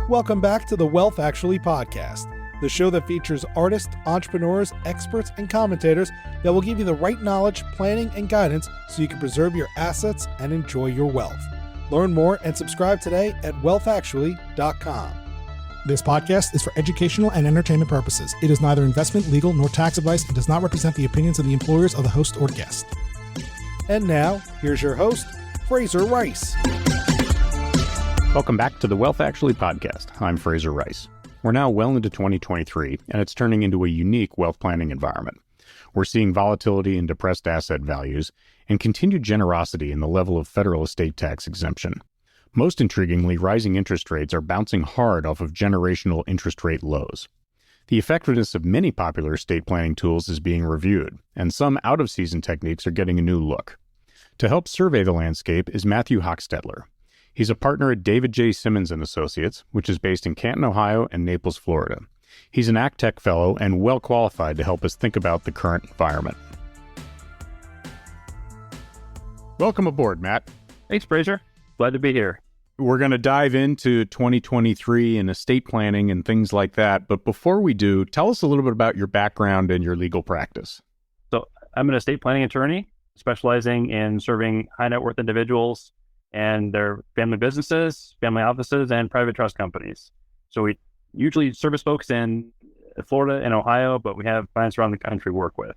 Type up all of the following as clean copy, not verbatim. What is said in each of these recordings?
Welcome back to the Wealth Actually podcast, the show that features artists, entrepreneurs, experts, and commentators that will give you the right knowledge, planning, and guidance so you can preserve your assets and enjoy your wealth. Learn more and subscribe today at wealthactually.com. This podcast is for educational and entertainment purposes. It is neither investment, legal, nor tax advice and does not represent the opinions of the employers of the host or guest. And now, here's your host, Frazer Rice. Welcome back to the Wealth Actually podcast. I'm Frazer Rice. We're now well into 2023, and it's turning into a unique wealth planning environment. We're seeing volatility in depressed asset values and continued generosity in the level of federal estate tax exemption. Most intriguingly, rising interest rates are bouncing hard off of generational interest rate lows. The effectiveness of many popular estate planning tools is being reviewed, and some out-of-season techniques are getting a new look. To help survey the landscape is Matthew Hochstetler. He's a partner at David J. Simmons & Associates, which is based in Canton, Ohio and Naples, Florida. He's an ACTEC fellow and well qualified to help us think about the current environment. Welcome aboard, Matt. Thanks, Frazer. Glad to be here. We're going to dive into 2023 and estate planning and things like that. But before we do, tell us a little bit about your background and your legal practice. So I'm an estate planning attorney specializing in serving high net worth individuals and their family businesses, family offices, and private trust companies. So we usually service folks in Florida and Ohio, but we have clients around the country we work with.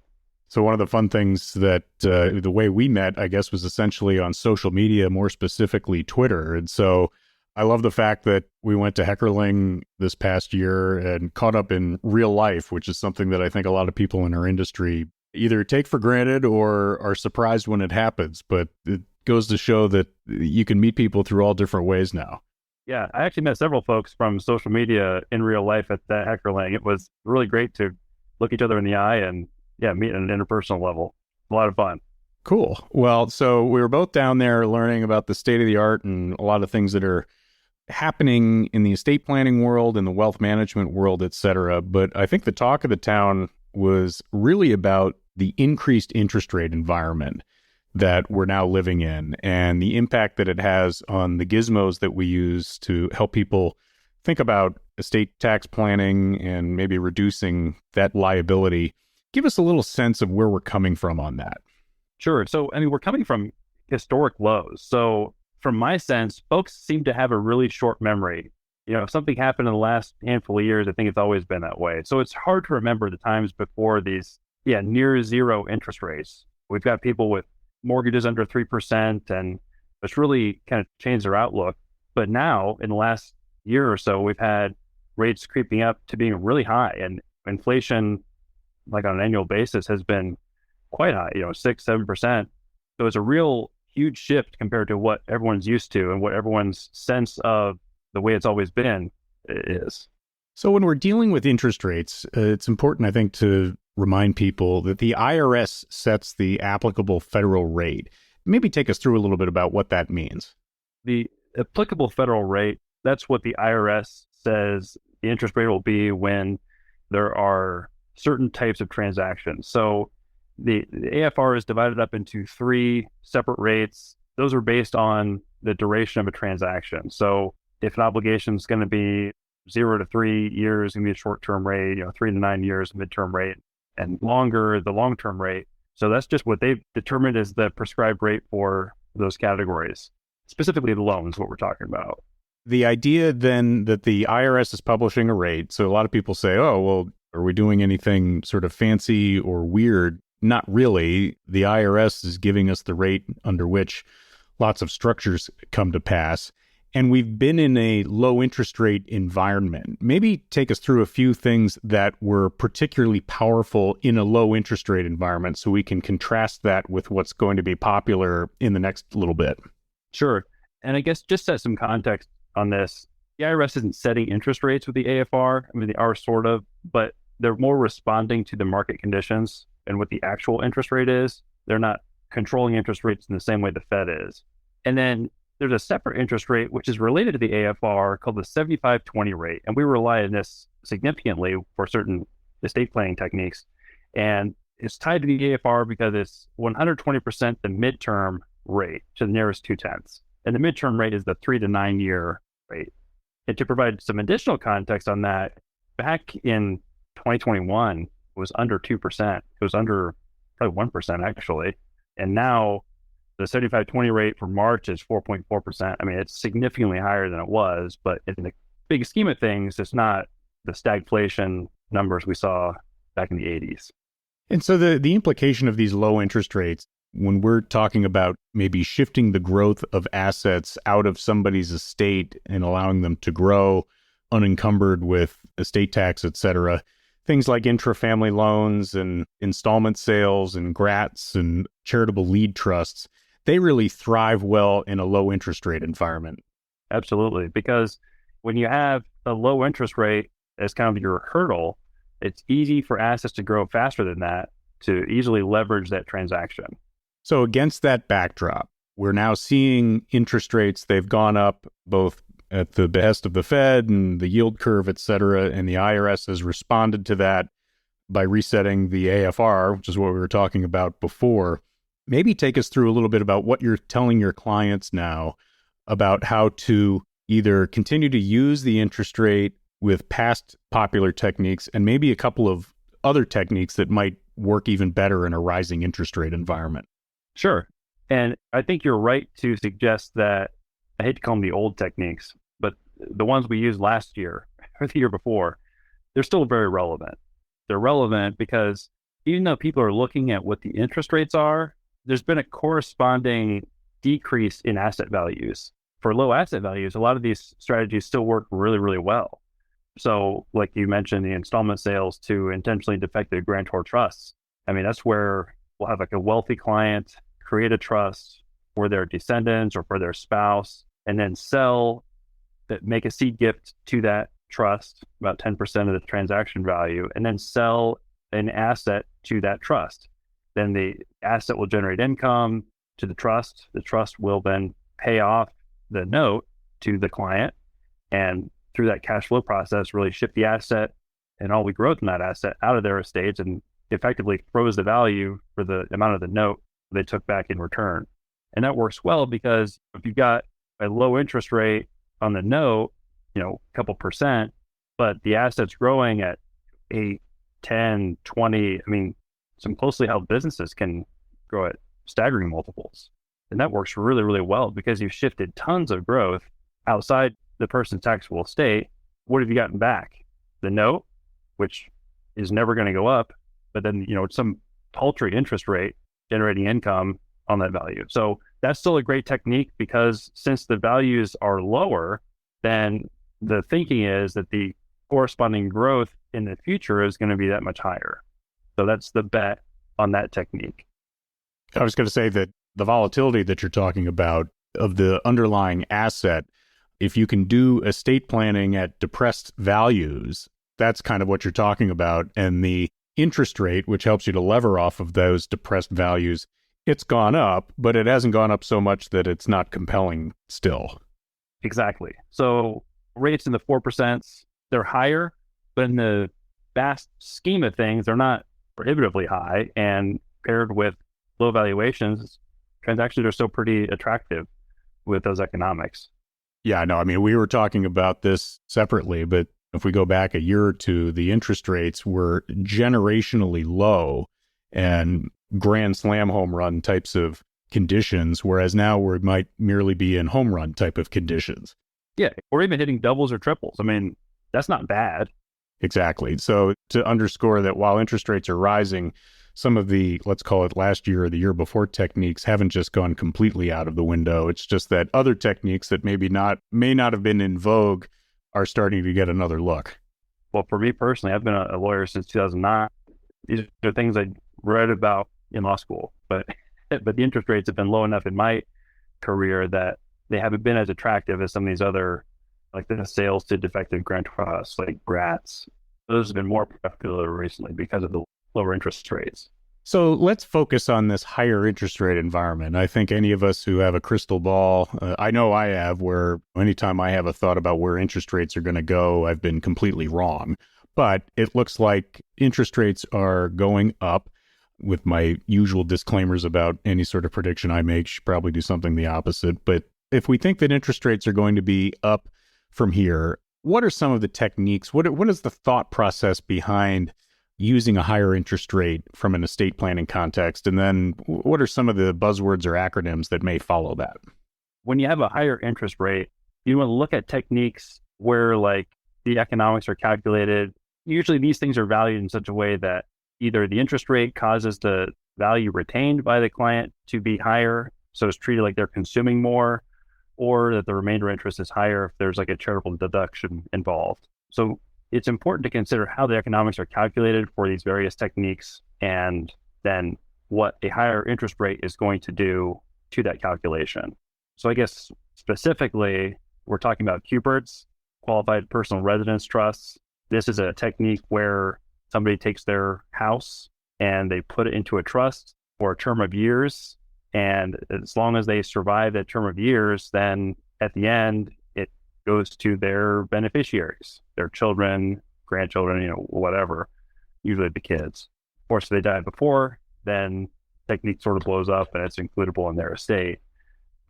So one of the fun things that the way we met, I guess, was essentially on social media, more specifically Twitter. And so I love the fact that we went to Heckerling this past year and caught up in real life, which is something that I think a lot of people in our industry either take for granted or are surprised when it happens. But it goes to show that you can meet people through all different ways now. Yeah, I actually met several folks from social media in real life at that Heckerling. It was really great to look each other in the eye and meet on an interpersonal level. A lot of fun. Cool. Well, so we were both down there learning about the state of the art and a lot of things that are happening in the estate planning world, in the wealth management world, et cetera. But I think the talk of the town was really about the increased interest rate environment that we're now living in and the impact that it has on the gizmos that we use to help people think about estate tax planning and maybe reducing that liability. Give us a little sense of where we're coming from on that. Sure. So, we're coming from historic lows. So from my sense, folks seem to have a really short memory. If something happened in the last handful of years, I think it's always been that way. So it's hard to remember the times before these, near zero interest rates. We've got people with mortgages under 3%, and it's really kind of changed their outlook. But now, in the last year or so, we've had rates creeping up to being really high, and inflation, like on an annual basis, has been quite high, 6-7%. So it's a real huge shift compared to what everyone's used to and what everyone's sense of the way it's always been is. So when we're dealing with interest rates, it's important, I think, to remind people that the IRS sets the applicable federal rate. Maybe take us through a little bit about what that means. The applicable federal rate, that's what the IRS says the interest rate will be when there are certain types of transactions. So the AFR is divided up into three separate rates. Those are based on the duration of a transaction. So if an obligation is going to be 0 to 3 years, going to be a short-term rate, 3 to 9 years, midterm rate, and longer, the long-term rate. So that's just what they've determined as the prescribed rate for those categories, specifically the loans, what we're talking about. The idea then that the IRS is publishing a rate, so a lot of people say, oh, well, are we doing anything sort of fancy or weird? Not really. The IRS is giving us the rate under which lots of structures come to pass. And we've been in a low interest rate environment. Maybe take us through a few things that were particularly powerful in a low interest rate environment so we can contrast that with what's going to be popular in the next little bit. Sure. And I guess just set some context on this. The IRS isn't setting interest rates with the AFR. They are sort of, but they're more responding to the market conditions and what the actual interest rate is. They're not controlling interest rates in the same way the Fed is. And then there's a separate interest rate, which is related to the AFR, called the 75/20 rate. And we rely on this significantly for certain estate planning techniques. And it's tied to the AFR because it's 120% the midterm rate to the nearest 0.2. And the midterm rate is the 3 to 9 year rate. And to provide some additional context on that, back in 2021, it was under 2%. It was under probably 1% actually. And now the 75/20 rate for March is 4.4%. I mean, it's significantly higher than it was, but in the big scheme of things, it's not the stagflation numbers we saw back in the 80s. And so the implication of these low interest rates, when we're talking about maybe shifting the growth of assets out of somebody's estate and allowing them to grow unencumbered with estate tax, et cetera, things like intra-family loans and installment sales and grants and charitable lead trusts, they really thrive well in a low interest rate environment. Absolutely. Because when you have a low interest rate as kind of your hurdle, it's easy for assets to grow faster than that to easily leverage that transaction. So against that backdrop, we're now seeing interest rates, they've gone up both at the behest of the Fed and the yield curve, et cetera, and the IRS has responded to that by resetting the AFR, which is what we were talking about before. Maybe take us through a little bit about what you're telling your clients now about how to either continue to use the interest rate with past popular techniques and maybe a couple of other techniques that might work even better in a rising interest rate environment. Sure. And I think you're right to suggest that, I hate to call them the old techniques, but the ones we used last year or the year before, they're still very relevant. They're relevant because even though people are looking at what the interest rates are, there's been a corresponding decrease in asset values. For low asset values, a lot of these strategies still work really, really well. So like you mentioned, the installment sales to intentionally defective grantor trusts. I mean, that's where we'll have like a wealthy client create a trust for their descendants or for their spouse, and then make a seed gift to that trust, about 10% of the transaction value, and then sell an asset to that trust. Then the asset will generate income to the trust. The trust will then pay off the note to the client, and through that cash flow process, really shift the asset and all the growth in that asset out of their estates and effectively froze the value for the amount of the note they took back in return. And that works well because if you've got a low interest rate on the note, a couple percent, but the asset's growing at 8, 10, 20, I mean, some closely held businesses can grow at staggering multiples. And that works really, really well because you've shifted tons of growth outside the person's taxable estate. What have you gotten back? The note, which is never going to go up, but then, some paltry interest rate generating income on that value. So that's still a great technique because since the values are lower, then the thinking is that the corresponding growth in the future is going to be that much higher. So that's the bet on that technique. I was going to say that the volatility that you're talking about of the underlying asset, if you can do estate planning at depressed values, that's kind of what you're talking about. And the interest rate, which helps you to lever off of those depressed values, it's gone up, but it hasn't gone up so much that it's not compelling still. Exactly. So rates in the 4%, they're higher, but in the vast scheme of things, they're not prohibitively high. And paired with low valuations, transactions are still pretty attractive with those economics. Yeah, no, I mean, we were talking about this separately, but if we go back a year or two, the interest rates were generationally low and grand slam home run types of conditions, whereas now we might merely be in home run type of conditions. Yeah, or even hitting doubles or triples. I mean, that's not bad. Exactly. So to underscore that while interest rates are rising, some of the, let's call it last year or the year before techniques haven't just gone completely out of the window. It's just that other techniques that may not have been in vogue are starting to get another look. Well, for me personally, I've been a lawyer since 2009. These are things I read about in law school, but the interest rates have been low enough in my career that they haven't been as attractive as some of these other, like the sales to defective grant trusts, like GRATs. Those have been more popular recently because of the lower interest rates. So let's focus on this higher interest rate environment. I think any of us who have a crystal ball, I know I have, where anytime I have a thought about where interest rates are going to go, I've been completely wrong. But it looks like interest rates are going up. With my usual disclaimers about any sort of prediction I make, should probably do something the opposite. But if we think that interest rates are going to be up from here. What are some of the techniques? What is the thought process behind using a higher interest rate from an estate planning context? And then what are some of the buzzwords or acronyms that may follow that? When you have a higher interest rate, you want to look at techniques where like the economics are calculated. Usually these things are valued in such a way that either the interest rate causes the value retained by the client to be higher, so it's treated like they're consuming more, or that the remainder interest is higher if there's like a charitable deduction involved. So it's important to consider how the economics are calculated for these various techniques, and then what a higher interest rate is going to do to that calculation. So I guess specifically, we're talking about QPERTs, qualified personal residence trusts. This is a technique where somebody takes their house and they put it into a trust for a term of years. And as long as they survive that term of years, then at the end, it goes to their beneficiaries, their children, grandchildren, whatever, usually the kids. Of course, if they died before, then technique sort of blows up and it's includable in their estate.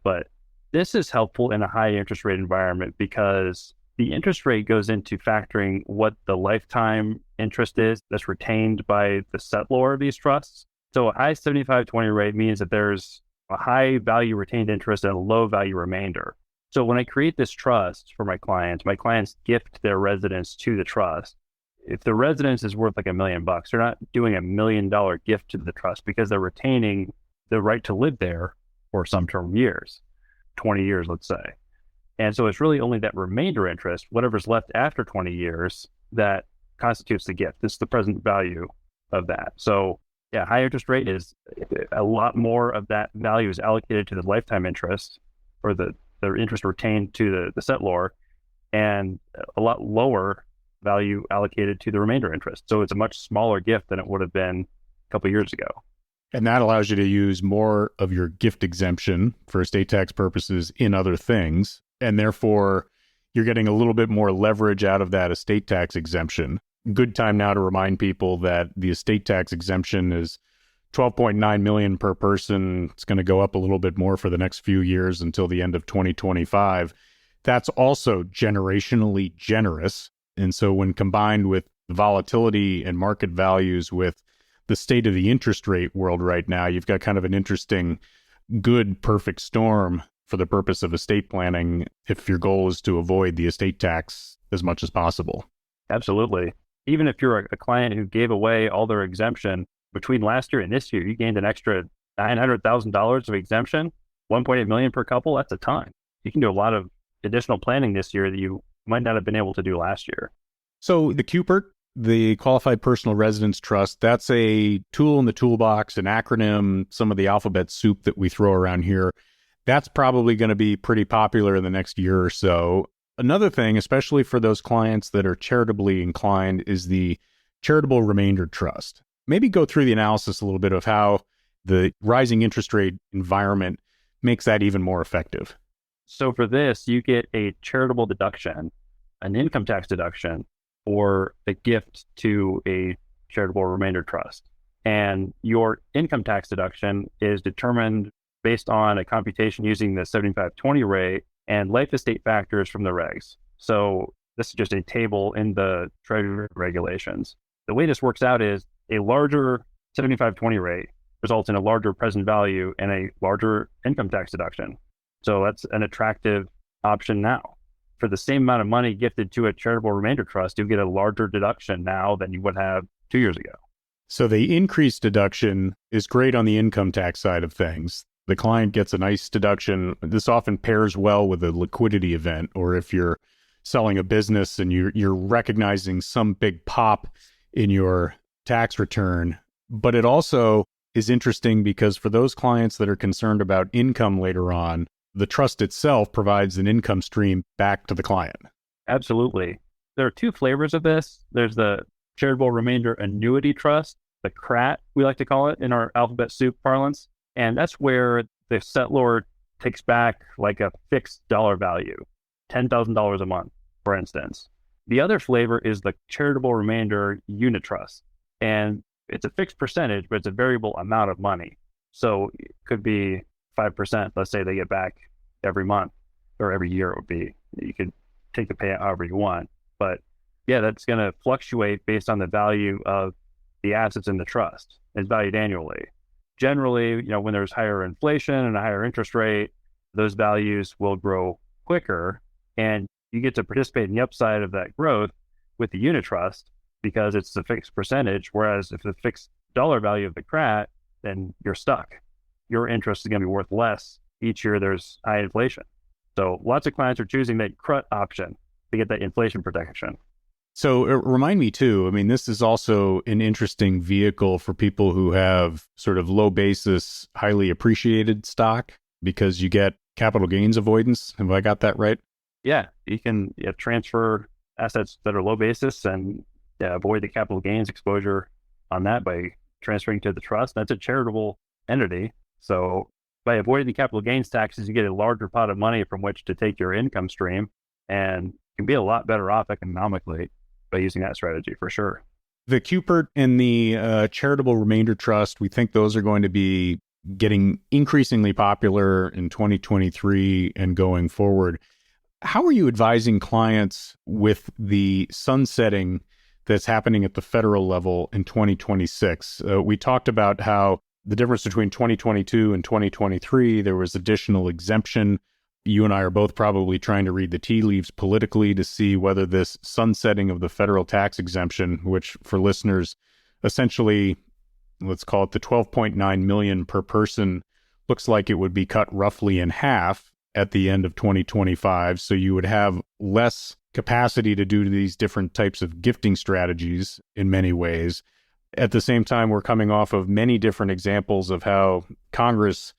But this is helpful in a high interest rate environment because the interest rate goes into factoring what the lifetime interest is that's retained by the settlor of these trusts. So a high 75/20 rate means that there's a high value retained interest and a low value remainder. So when I create this trust for my clients gift their residence to the trust. If the residence is worth like $1 million, they're not doing $1 million gift to the trust because they're retaining the right to live there for some term of years, 20 years, let's say. And so it's really only that remainder interest, whatever's left after 20 years, that constitutes the gift. This is the present value of that. So yeah, high interest rate is a lot more of that value is allocated to the lifetime interest or the interest retained to the settlor, and a lot lower value allocated to the remainder interest. So it's a much smaller gift than it would have been a couple of years ago. And that allows you to use more of your gift exemption for estate tax purposes in other things. And therefore, you're getting a little bit more leverage out of that estate tax exemption. Good time now to remind people that the estate tax exemption is $12.9 million per person. It's going to go up a little bit more for the next few years until the end of 2025. That's also generationally generous. And so when combined with volatility and market values with the state of the interest rate world right now, you've got kind of an interesting, good, perfect storm for the purpose of estate planning if your goal is to avoid the estate tax as much as possible. Absolutely. Even if you're a client who gave away all their exemption between last year and this year, you gained an extra $900,000 of exemption, $1.8 million per couple. That's a ton. You can do a lot of additional planning this year that you might not have been able to do last year. So the QPERT, the Qualified Personal Residence Trust, that's a tool in the toolbox, an acronym, some of the alphabet soup that we throw around here. That's probably going to be pretty popular in the next year or so. Another thing, especially for those clients that are charitably inclined, is the charitable remainder trust. Maybe go through the analysis a little bit of how the rising interest rate environment makes that even more effective. So for this, you get a charitable deduction, an income tax deduction, or a gift to a charitable remainder trust. And your income tax deduction is determined based on a computation using the 75/20 rate and life estate factors from the regs. So this is just a table in the Treasury regulations. The way this works out is a larger 75/20 rate results in a larger present value and a larger income tax deduction. So that's an attractive option now. For the same amount of money gifted to a charitable remainder trust, you get a larger deduction now than you would have 2 years ago. So the increased deduction is great on the income tax side of things. The client gets a nice deduction. This often pairs well with a liquidity event, or if you're selling a business and you're recognizing some big pop in your tax return. But it also is interesting because for those clients that are concerned about income later on, the trust itself provides an income stream back to the client. Absolutely. There are two flavors of this. There's the charitable remainder annuity trust, the CRAT, we like to call it in our alphabet soup parlance. And that's where the settlor takes back like a fixed dollar value, $10,000 a month, for instance. The other flavor is the charitable remainder unit trust. And it's a fixed percentage, but it's a variable amount of money. So it could be 5%, let's say they get back every month or every year it would be. You could take the payout however you want. But yeah, that's going to fluctuate based on the value of the assets in the trust. It's valued annually. Generally, when there's higher inflation and a higher interest rate, those values will grow quicker, and you get to participate in the upside of that growth with the unit trust because it's a fixed percentage. Whereas if the fixed dollar value of the CRAT, then you're stuck. Your interest is going to be worth less each year there's high inflation. So lots of clients are choosing that CRUT option to get that inflation protection. So remind me too, I mean, this is also an interesting vehicle for people who have sort of low basis, highly appreciated stock because you get capital gains avoidance. Have I got that right? Yeah, you can transfer assets that are low basis and avoid the capital gains exposure on that by transferring to the trust. That's a charitable entity. So by avoiding the capital gains taxes, you get a larger pot of money from which to take your income stream, and you can be a lot better off economically by using that strategy for sure. The QPERT and the charitable remainder trust, we think those are going to be getting increasingly popular in 2023 and going forward. How are you advising clients with the sunsetting that's happening at the federal level in 2026? We talked about how the difference between 2022 and 2023, there was additional exemption. You and I are both probably trying to read the tea leaves politically to see whether this sunsetting of the federal tax exemption, which for listeners, essentially, let's call it the 12.9 million per person, looks like it would be cut roughly in half at the end of 2025. So you would have less capacity to do these different types of gifting strategies in many ways. At the same time, we're coming off of many different examples of how Congress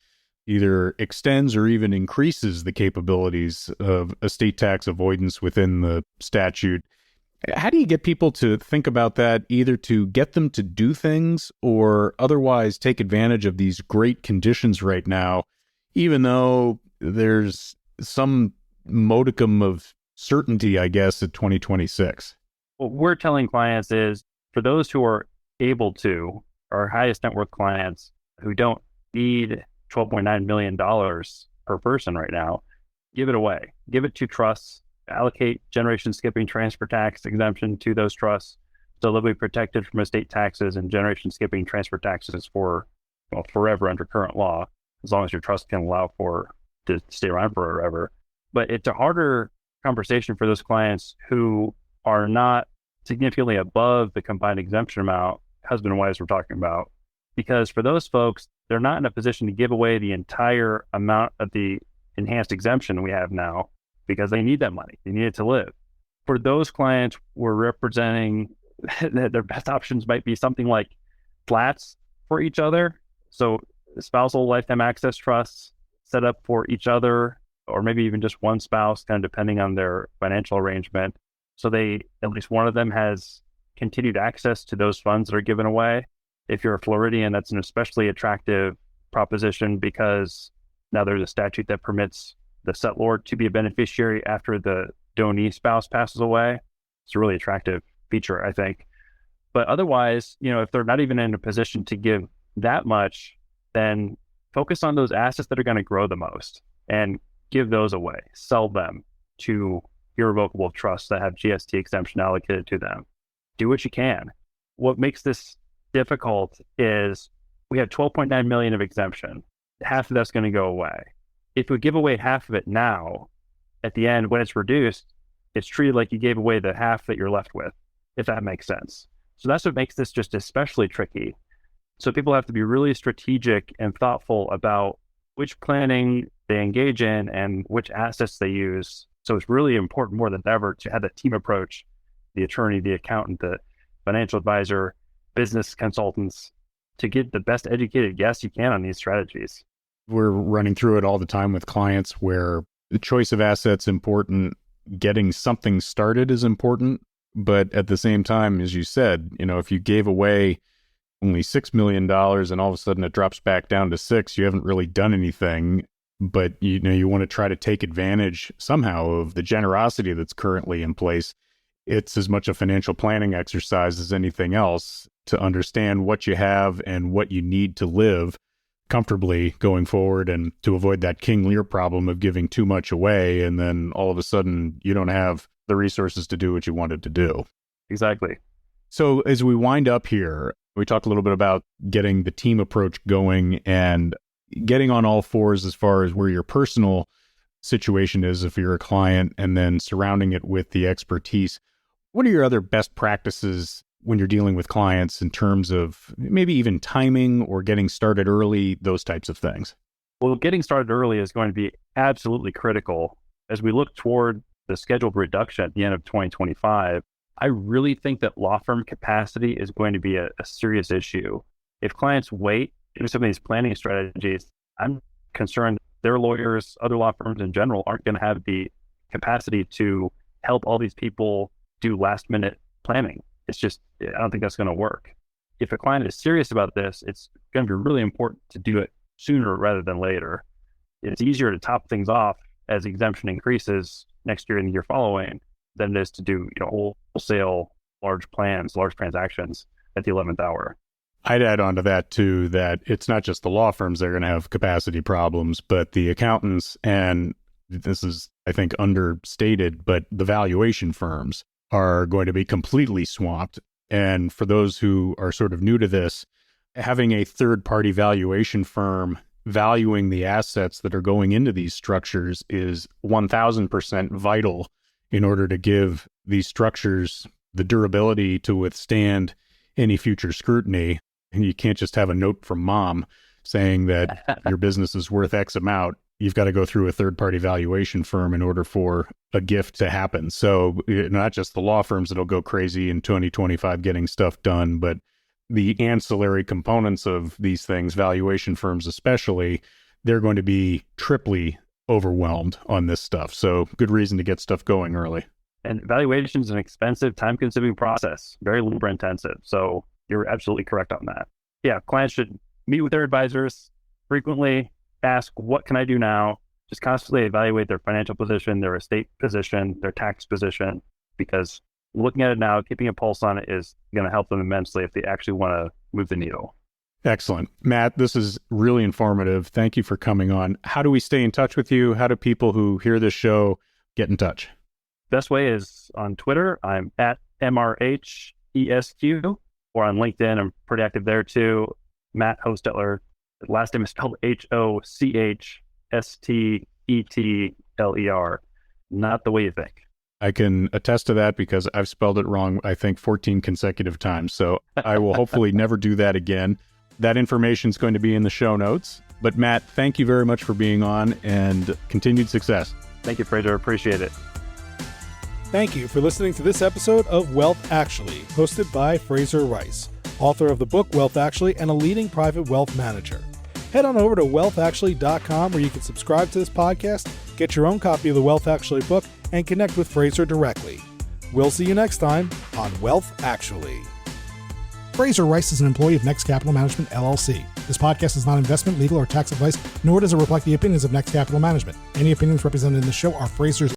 either extends or even increases the capabilities of estate tax avoidance within the statute. How do you get people to think about that, either to get them to do things or otherwise take advantage of these great conditions right now, even though there's some modicum of certainty, I guess, at 2026? What we're telling clients is for those who are able to, our highest net worth clients who don't need $12.9 million per person right now, give it away. Give it to trusts, allocate generation skipping transfer tax exemption to those trusts so they'll be protected from estate taxes and generation skipping transfer taxes for forever under current law, as long as your trust can allow for to stay around forever. But it's a harder conversation for those clients who are not significantly above the combined exemption amount, husband and wives we're talking about, because for those folks, they're not in a position to give away the entire amount of the enhanced exemption we have now because they need that money. They need it to live. For those clients, we're representing that their best options might be something like flats for each other. So spousal lifetime access trusts set up for each other, or maybe even just one spouse, kind of depending on their financial arrangement. So at least one of them has continued access to those funds that are given away. If you're a Floridian, that's an especially attractive proposition because now there's a statute that permits the settlor to be a beneficiary after the donee spouse passes away. It's a really attractive feature, I think. But otherwise, if they're not even in a position to give that much, then focus on those assets that are going to grow the most and give those away. Sell them to irrevocable trusts that have GST exemption allocated to them. Do what you can. What makes this difficult is we have 12.9 million of exemption. Half of that's going to go away. If we give away half of it now, at the end, when it's reduced, it's treated like you gave away the half that you're left with, if that makes sense. So that's what makes this just especially tricky. So people have to be really strategic and thoughtful about which planning they engage in and which assets they use. So it's really important more than ever to have that team approach, the attorney, the accountant, the financial advisor, business consultants, to get the best educated guess you can on these strategies. We're running through it all the time with clients where the choice of assets important, getting something started is important. But at the same time, as you said, if you gave away only $6 million and all of a sudden it drops back down to 6, you haven't really done anything. But you want to try to take advantage somehow of the generosity that's currently in place. It's as much a financial planning exercise as anything else to understand what you have and what you need to live comfortably going forward, and to avoid that King Lear problem of giving too much away and then all of a sudden you don't have the resources to do what you wanted to do. Exactly. So as we wind up here, we talked a little bit about getting the team approach going and getting on all fours as far as where your personal situation is if you're a client, and then surrounding it with the expertise. What are your other best practices when you're dealing with clients in terms of maybe even timing or getting started early, those types of things? Well, getting started early is going to be absolutely critical. As we look toward the scheduled reduction at the end of 2025, I really think that law firm capacity is going to be a serious issue. If clients wait to do some of these planning strategies, I'm concerned their lawyers, other law firms in general, aren't going to have the capacity to help all these people do last minute planning. It's just, I don't think that's going to work. If a client is serious about this, it's going to be really important to do it sooner rather than later. It's easier to top things off as exemption increases next year and the year following than it is to do, wholesale large plans, large transactions at the 11th hour. I'd add on to that too, that it's not just the law firms that are going to have capacity problems, but the accountants, and this is, I think, understated, but the valuation firms are going to be completely swamped. And for those who are sort of new to this, having a third-party valuation firm valuing the assets that are going into these structures is 1,000% vital in order to give these structures the durability to withstand any future scrutiny. And you can't just have a note from mom saying that your business is worth X amount. You've got to go through a third-party valuation firm in order for a gift to happen. So not just the law firms that'll go crazy in 2025 getting stuff done, but the ancillary components of these things, valuation firms especially, they're going to be triply overwhelmed on this stuff. So good reason to get stuff going early. And valuation is an expensive, time-consuming process, very labor-intensive. So you're absolutely correct on that. Yeah, clients should meet with their advisors frequently, ask, what can I do now? Just constantly evaluate their financial position, their estate position, their tax position, because looking at it now, keeping a pulse on it is going to help them immensely if they actually want to move the needle. Excellent. Matt, this is really informative. Thank you for coming on. How do we stay in touch with you? How do people who hear this show get in touch? Best way is on Twitter. I'm at MRHESQ, or on LinkedIn. I'm pretty active there too. Matt Hochstetler. Last name is spelled Hochstetler, not the way you think. I can attest to that because I've spelled it wrong, I think, 14 consecutive times. So I will hopefully never do that again. That information is going to be in the show notes. But Matt, thank you very much for being on, and continued success. Thank you, Frazer. Appreciate it. Thank you for listening to this episode of Wealth Actually, hosted by Frazer Rice, author of the book Wealth Actually and a leading private wealth manager. Head on over to wealthactually.com where you can subscribe to this podcast, get your own copy of the Wealth Actually book, and connect with Frazer directly. We'll see you next time on Wealth Actually. Frazer Rice is an employee of Next Capital Management, LLC. This podcast is not investment, legal, or tax advice, nor does it reflect the opinions of Next Capital Management. Any opinions represented in the show are Frazer's